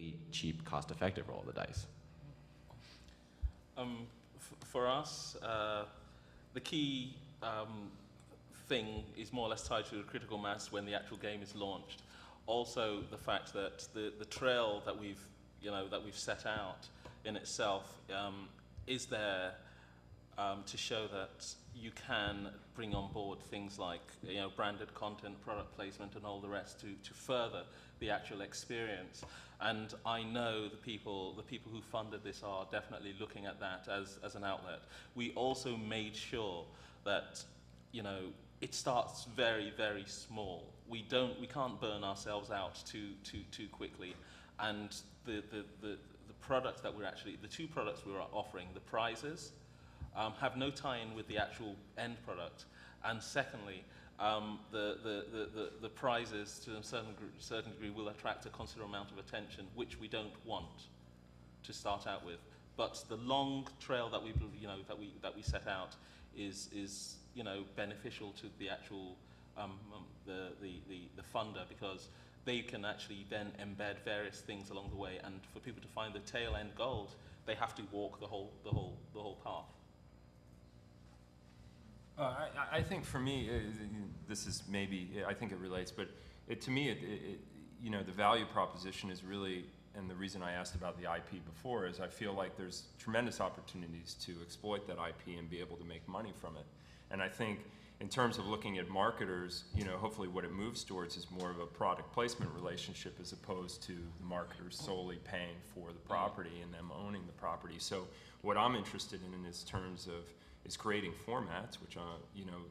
really cheap, cost-effective roll of the dice? For us, the key thing is more or less tied to the critical mass when the actual game is launched. Also, the fact that the trail that we've set out in itself is there to show that you can bring on board things like branded content, product placement, and all the rest to further the actual experience. And I know the people who funded this are definitely looking at that as an outlet. We also made sure that it starts very, very small. We can't burn ourselves out too quickly. And the product that the two products we're offering, the prizes, have no tie-in with the actual end product. And secondly, the prizes to a certain degree will attract a considerable amount of attention, which we don't want to start out with. But the long trail that we set out is beneficial to the actual the funder, because they can actually then embed various things along the way, and for people to find the tail end gold, they have to walk the whole path. I think for me, this is maybe, I think it relates, but to me, the value proposition is really, and the reason I asked about the IP before is I feel like there's tremendous opportunities to exploit that IP and be able to make money from it. And I think in terms of looking at marketers, hopefully what it moves towards is more of a product placement relationship as opposed to the marketers solely paying for the property and them owning the property. So what I'm interested in is terms of creating formats which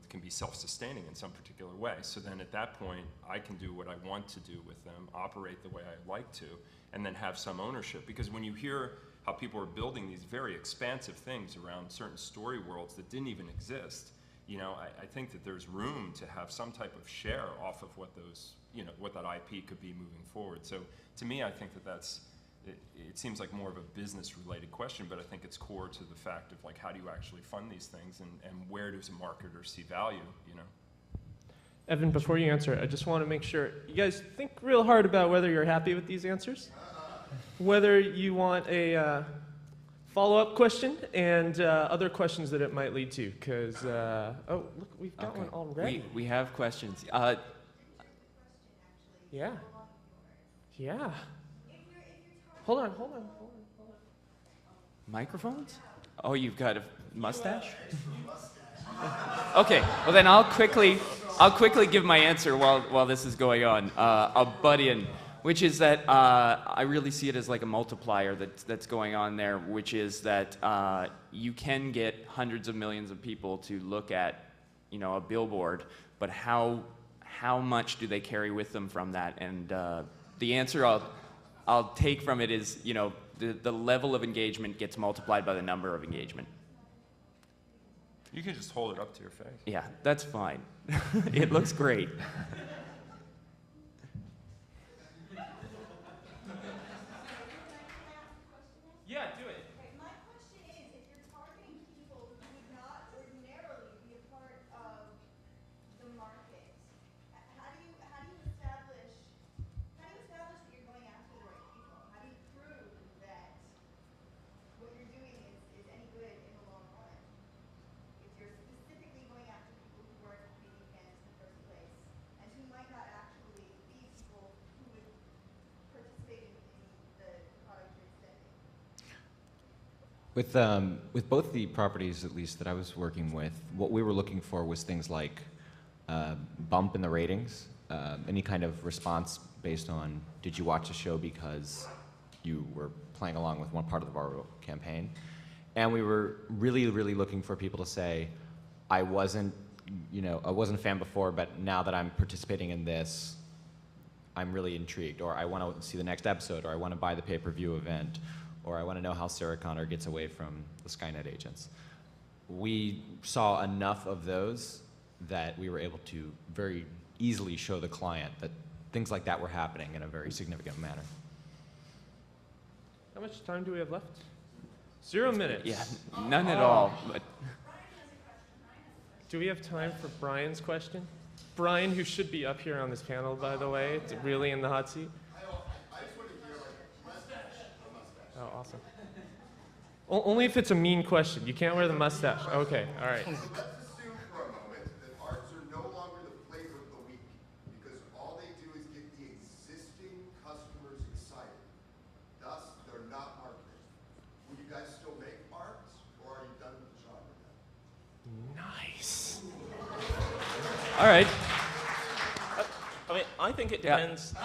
can be self-sustaining in some particular way. So then at that point, I can do what I want to do with them, operate the way I like to, and then have some ownership. Because when you hear how people are building these very expansive things around certain story worlds that didn't even exist, I think that there's room to have some type of share off of what those, what that IP could be moving forward. So to me, I think that it seems like more of a business-related question, but I think it's core to the fact of how do you actually fund these things, and where does a marketer see value, Evan, before you answer, I just want to make sure you guys think real hard about whether you're happy with these answers, whether you want a follow-up question, and other questions that it might lead to, because, oh, look, we've got one already. We have questions. Yeah. Yeah. Hold on. Microphones? Oh, you've got a mustache? Okay, well then I'll quickly give my answer while this is going on. I'll butt in, which is that I really see it as like a multiplier that's going on there, which is that you can get hundreds of millions of people to look at, a billboard, but how much do they carry with them from that? And the answer I'll take from it is, the level of engagement gets multiplied by the number of engagement. You can just hold it up to your face. Yeah, that's fine. It looks great. Yeah, do it. My question is, if you're targeting people who would not ordinarily be a part of the market, how do you establish that you're going after the right people? How do you prove that what you're doing is any good in the long run? If you're specifically going after people who weren't competing fans in the first place, and who might not actually be people who would participate in the product you're extending. With both the properties, at least that I was working with, what we were looking for was things like bump in the ratings, any kind of response based on, did you watch the show because you were playing along with one part of our campaign? And we were really, really looking for people to say, I wasn't a fan before, but now that I'm participating in this, I'm really intrigued, or I want to see the next episode, or I want to buy the pay-per-view event, or I want to know how Sarah Connor gets away from the Skynet agents. We saw enough of those that we were able to very easily show the client that things like that were happening in a very significant manner. How much time do we have left? 0 minutes. Yeah, none at all. But do we have time for Brian's question? Brian, who should be up here on this panel, by the way, it's really in the hot seat. I just want to hear, less Only if it's a mean question. You can't wear the mustache. Okay, all right. Let's assume for a moment that ARGs are no longer the flavor of the week because all they do is get the existing customers excited. Thus, they're not marketing. Will you guys still make ARGs, or are you done with the genre now? Nice. All right. I mean, I think it depends. No.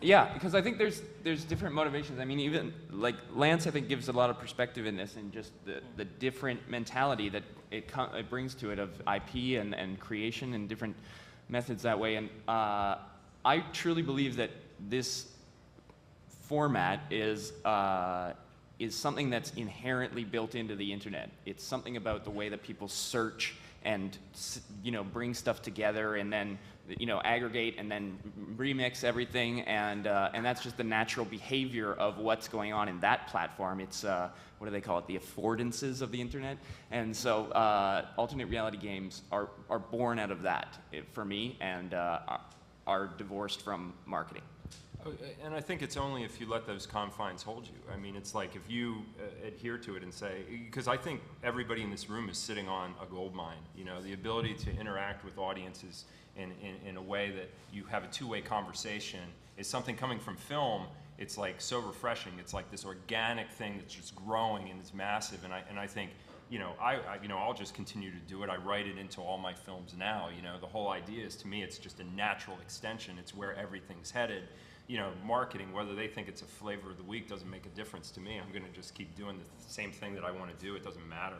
Yeah, because I think there's different motivations. I mean, even like Lance, I think gives a lot of perspective in this, and just the different mentality that it brings to it of IP and creation and different methods that way. And I truly believe that this format is something that's inherently built into the internet. It's something about the way that people search and bring stuff together and then aggregate and then remix everything, and that's just the natural behavior of what's going on in that platform. It's what do they call it? The affordances of the internet. And so alternate reality games are born out of that for me, and are divorced from marketing. And I think it's only if you let those confines hold you. I mean, it's like if you adhere to it and say, because I think everybody in this room is sitting on a gold mine. The ability to interact with audiences in a way that you have a two-way conversation is something coming from film. It's like so refreshing. It's like this organic thing that's just growing and it's massive. And I think, I'll just continue to do it. I write it into all my films now. The whole idea is, to me, it's just a natural extension. It's where everything's headed. Marketing, whether they think it's a flavor of the week doesn't make a difference to me. I'm going to just keep doing the same thing that I want to do. It doesn't matter,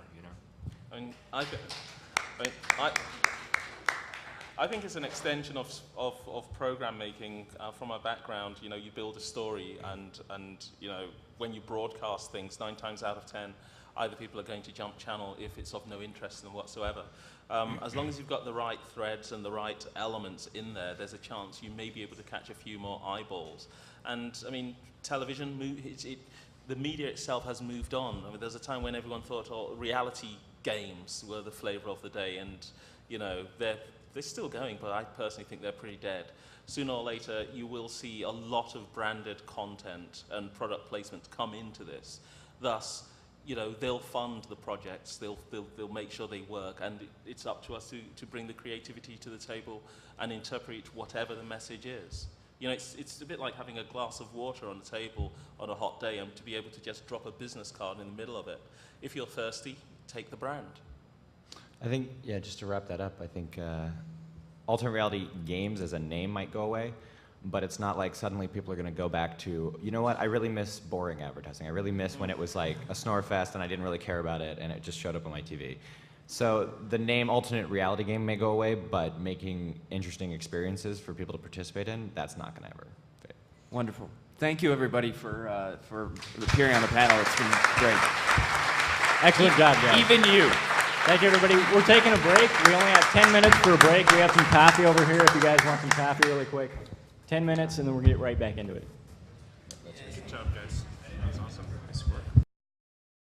I mean, I think it's an extension of program making. From my background, you build a story, and when you broadcast things, 9 times out of 10, either people are going to jump channel if it's of no interest to them whatsoever. As long as you've got the right threads and the right elements in there, there's a chance you may be able to catch a few more eyeballs. And I mean, television, the media itself has moved on. I mean, there's a time when everyone thought reality games were the flavor of the day, and they're still going, but I personally think they're pretty dead. Sooner or later, you will see a lot of branded content and product placement come into this. Thus, they'll fund the projects, they'll make sure they work, and it's up to us to bring the creativity to the table and interpret whatever the message is. It's a bit like having a glass of water on the table on a hot day and to be able to just drop a business card in the middle of it. If you're thirsty, take the brand. I think, just to wrap that up, I think alternate reality games as a name might go away, but it's not like suddenly people are going to go back to, I really miss boring advertising. I really miss when it was like a snore fest and I didn't really care about it and it just showed up on my TV. So the name alternate reality game may go away, but making interesting experiences for people to participate in, that's not going to ever fade. Wonderful. Thank you, everybody, for appearing on the panel. It's been great. Excellent job, guys. Even you. Thank you, everybody. We're taking a break. We only have 10 minutes for a break. We have some coffee over here if you guys want some coffee really quick. 10 minutes, and then we'll get right back into it.